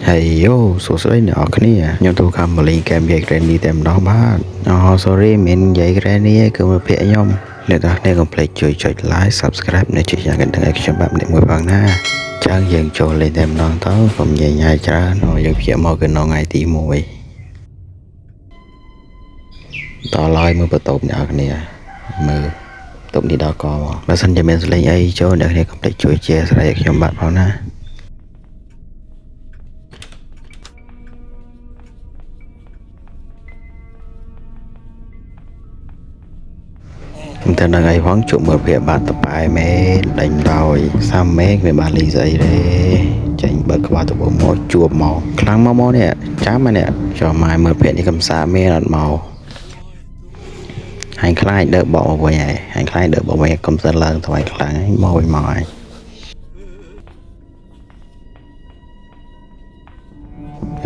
ហើយយោសួស្តីអ្នកនរគ្នាខ្ញុំទូខាំបលីកែមនិយាយក្រែននេះតែម្ដងបាទsorry មិននិយាយក្រែននេះគឺមកភាកខ្ញុំអ្នកទាំងគ្នាកុំភ្លេចជួយចុច like subscribe និងចុចយ៉ាងកណ្ដឹងឲ្យខ្ញុំបាទម្នាក់មួយផងណាចឹងយើងចូលលេងតែម្ដងទៅកុំញ៉ៃច្រើនយើងភ្ជាប់មកគឺនៅថ្ងៃទី1តឡើយមើលបន្ទប់អ្នកនរគ្នាមើលបន្ទប់នេះដល់កមកបើសិនជាមានសលេងអីចូលអ្នកគ្នាកុំភ្លេចជួយជាស្រ័យឲ្យខ្ញុំបាទផងណាតែនឹងអីផងជួបមើលវាបាត់តប៉ែមេដេញដោយសាមមេវាបានលីស្អីទេចេញបើក្បាលទៅមកជួបមកខ្លាំងមកនេះចាំមកនេះចូលម៉ែមើលភេទនេះកំសាមានអត់មកហាញ់ខ្លាចដើបបកមកវិញហើយហាញ់ខ្លាចដើបបកវិញកុំសិនឡើងថ្វាយខ្លាំងហើយមកវិញមកហើយ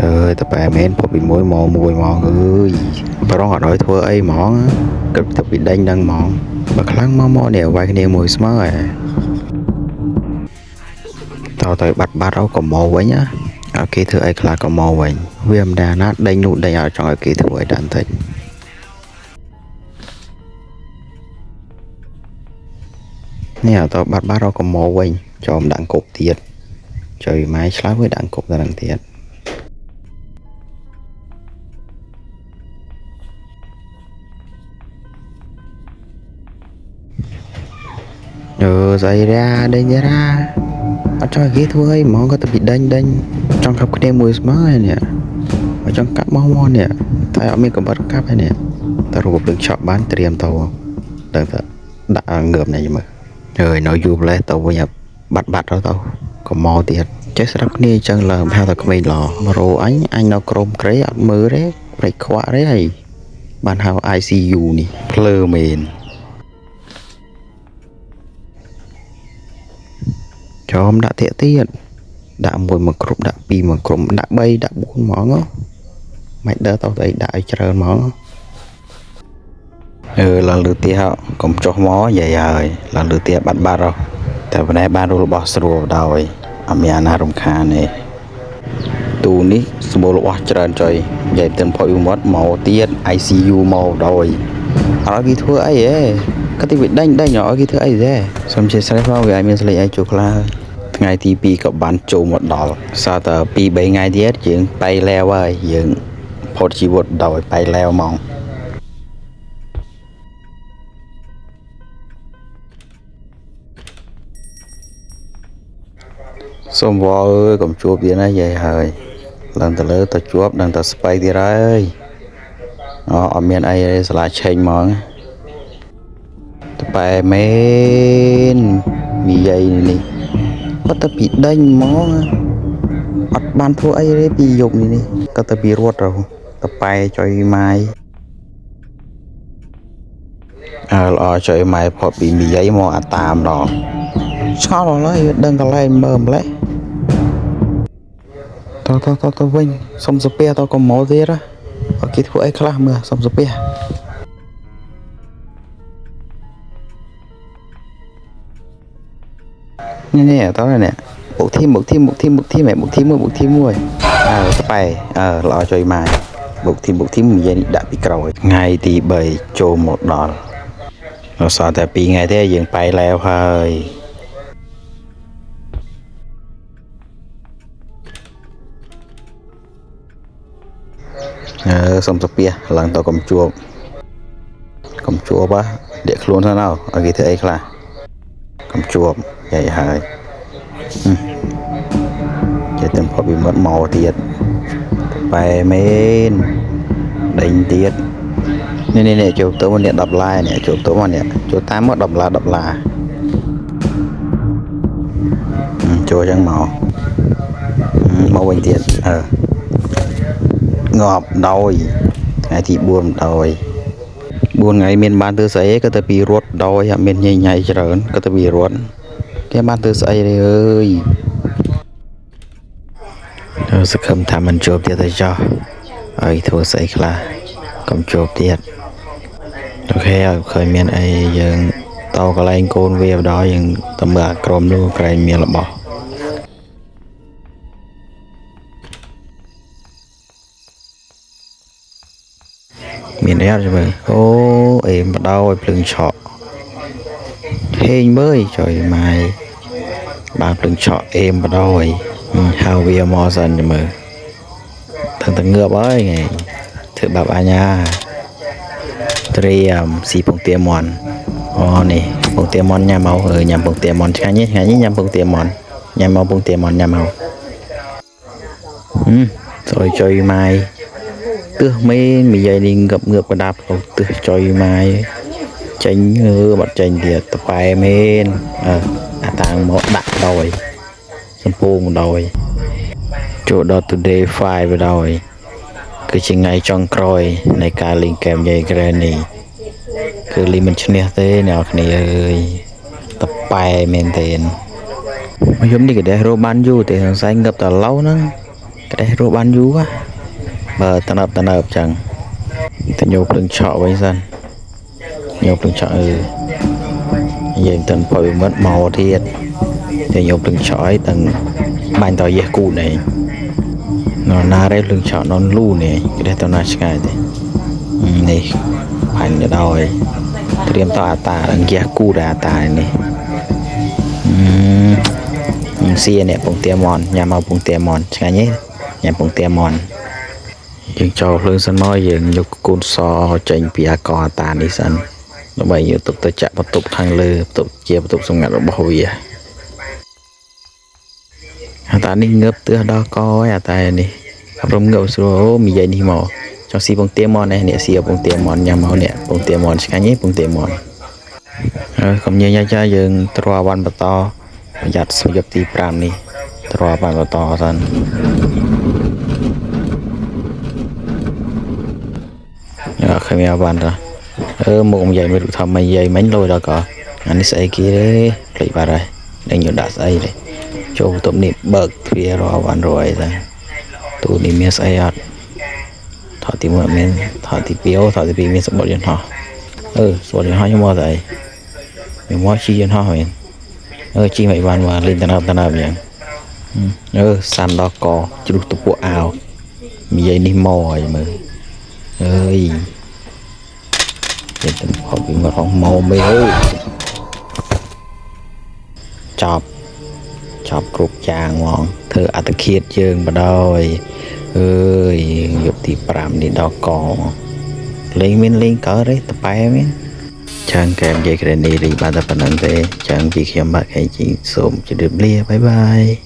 អើយតប៉ែមែនពុកពីមួយមកមួយមកអើយប្រងអត់ឲ្យធ្វើអីហ្មងគិតទៅពីដេញដឹងហ្មងបើខ្លាំងមកនេះវាយគ្នាមួយស្មើហើយទៅបាត់អោក៏មកវិញណាឲ្យគេធ្វើអីខ្លះក៏មកវិញវាមិនដែរណាដេញនោះដេញឲ្យចង់ឲ្យគេធ្វើអីដល់បន្តិចនេះទៅបាត់អោក៏មកវិញចូលដាក់គប់ទៀតជួយម៉ែឆ្លើយវាដាក់គប់ដល់នឹងទៀតស្អីរ៉ាដេញរ៉ាអត់ចង់គេធ្វើអីហ្មងក៏ទៅពីដេញចង់កាប់គ្នាមួយស្មើហើយនេះបើចង់កាប់មកនេះតែអត់មានកម្រិតកាប់ហើយនេះតែរូបភ្លើងឆក់បានត្រៀមទៅដឹងថាដាក់ងើបនេះមើលហើយនៅយូប្លេសទៅវិញបាត់ទៅក៏មកទៀតចេះស្រាប់គ្នាអញ្ចឹងឡើងថាតែក្មេងឡមករោអញនៅក្រមក្រេអត់មើលទេព្រៃខ្វាក់ទេហើយបានហៅ ICU នេះភ្លើមែនចំដាក់ទៀតដាក់មួយមកគ្រប់ដាក់ពីរមកគ្រប់ដាក់3ដាក់4ហ្មងមិនដើរទៅអីដាក់ឲ្យច្រើនហ្មងឡើងលើទៀតកុំចុះមកយាយហើយឡើងលើទៀតបាត់តែប៉ុណ្ណេះបានរបស់ស្រួលដោយអត់មានណារំខានទេទូនេះស្បូររបស់ច្រើនចុយនិយាយទៅផុយមាត់មកទៀត ICU មកដោយអត់ឲ្យគេធ្វើអីទេក៏ទីវាដេញឲ្យគេធ្វើអីទេសូមជាស្រេចផងវាឲ្យមានស្លេងអីជួខ្លះថ្ងៃទី2ក៏បានចូលមកដល់សតើ2-3ថ្ងៃទៀតយើងបៃលែវហើយយើងផុតជីវិតដោយបៃលែវហ្មងសូមវល់អើយកុំជួបទៀតណាយាយហើយឡើងទៅលើទៅជួបដឹងតែស្បៃទៀតហើយអត់មានអីទេស្លាឆេងហ្មងតប៉ែមែននិយាយនេះគាត់ទៅពីដេញហ្មងអត់បានធ្វើអីទេពីយប់នេះគាត់ទៅពីរត់ទៅតប៉ែចុយម៉ាយល្អចុយម៉ាយផុតពីនិយាយមកអាតាមដល់ឆ្ងល់ហើយដឹងកន្លែងមើលម្លេះទៅវិញសុំសាពះទៅកុំមកទៀតឲ្យគេធ្វើអីខ្លះមើលសុំសាពះនេះតើនេះបុកធីមួយស្បែល្អចុយម៉ាយបុកធីនិយាយនេះដាក់ពីក្រោយថ្ងៃទី3ចូលមកដល់សល់តែ2ថ្ងៃទេយើងបៃលែវហើយសុំសាពះឡើងទៅកុំជួបលាក់ខ្លួនទៅណៅឲ្យគេធ្វើអីខ្លះកុំជួបយាយហើយចេះតែផុតពីមាត់មកទៀតបែមែនដេញទៀតនេះចូលទៅមកនេះ10ឡានេះចូលទៅមកនេះចូលតាមមក10ឡាចូលចឹងមកវិញទៀតងាប់ដោយថ្ងៃទី4ដោយ4ថ្ងៃមានបានធ្វើស្អីក៏ទៅពីរត់ដោយអត់មានញ៉ៃច្រើនក៏ទៅពីរត់គេបានធ្វើស្អីទេអើយសង្ឃឹមថាមិនជួបទៀតទេចុះឲ្យធ្វើស្អីខ្លះកុំជួបទៀតអូខេឲ្យឃើញមានអីយើងតកន្លែងកូនវាបដល់យើងទៅមើលអាក្រុមនោះក្រែងមានរបស់ miền đấy rồi mà ô em bắt đầu plưng trọ hên mới trời mày bạn plưng trọ em bắt đầu rồi how we are more dần rồi mà thằng thằng ngựa bơi ngày thử bảo anh nha tri si phong tiêm mòn ô nè phong tiêm mòn nhà màu nhằm phong tiêm mòn ngay nhé nhằm phong tiêm mòn nhà màu phong tiêm mòn nhà màu rồi chơi mai tưa mấy mì dây đi ngập ngược và đạp rồi tưa chơi mai tránh bật tránh thì tập bài men tàng một đặt rồi xong buông rồi chỗ đó today five rồi rồi cứ chỉ ngày trong coi này cả linh kèm dây granny cứ li mình chưa thế nào này ơi tập bài men tiền mà giống như cái đấy roban du thì thằng sai ngập từ lâu nữa cái đấy roban du á bờ tan hợp chẳng thì nhục đừng chọn với dân nhục đừng chọn về tận phải mất màu thiệt thì nhục đừng chọn tầng bàn tỏi dẻ cụ này nó na đấy đừng chọn nó lu này cái đấy tao nói cái gì này hành ở đâu ấy tiêm tao tà đằng dẻ cụ đà tà này xia này bông tia mòn nhà màu bông tia mòn cái nhé nhà bông tia mòn nhưng cho lương sân nói dừng nhục côn so tranh bia cò tàn đi sân nó bày nhiều tục tới chạy một tục thang lư tục chia một tục sông ngặt bảo vệ ta đi ngấp từ đó có tại này rong ngầu số mi dây đi mò cho si bông tia mòn này nè si bông tia mòn nhà màu nè bông tia mòn cái nhé bông tia mòn không như nha cha dừng trò ban bờ to giặt sử dụng tí pram đi trò ban bờ to sân khai mèo ban ra một con dây mới được thầm mày dây mấy lôi đó có anh ấy sẽ kia đấy lấy vào đây đang nhiều đá xây đấy cho tụi niệm bậc phía rồi ban rồi ra tụi niệm miếng xây hạt thọ thì mọi miếng thọ thì béo thọ thì miếng sắp bỏ chân họ bỏ chân họ như mò vậy mình mò chi chân họ mình chi mày ban mà lên tan hợp vậy sàn đó có chứ được tụi bộ ảo mi dây đi mò mà ơi tình họ bị ngọt không màu mê chọc cục chàng ngon thơ à ta khiết chương bà đôi ơi dục thì pram đi đó có lên cỡ đấy tập bài em chẳng kèm dây cái này đi ba ta phần thế chẳng vì khi mà cái chị xôm chỉ được lia bye bye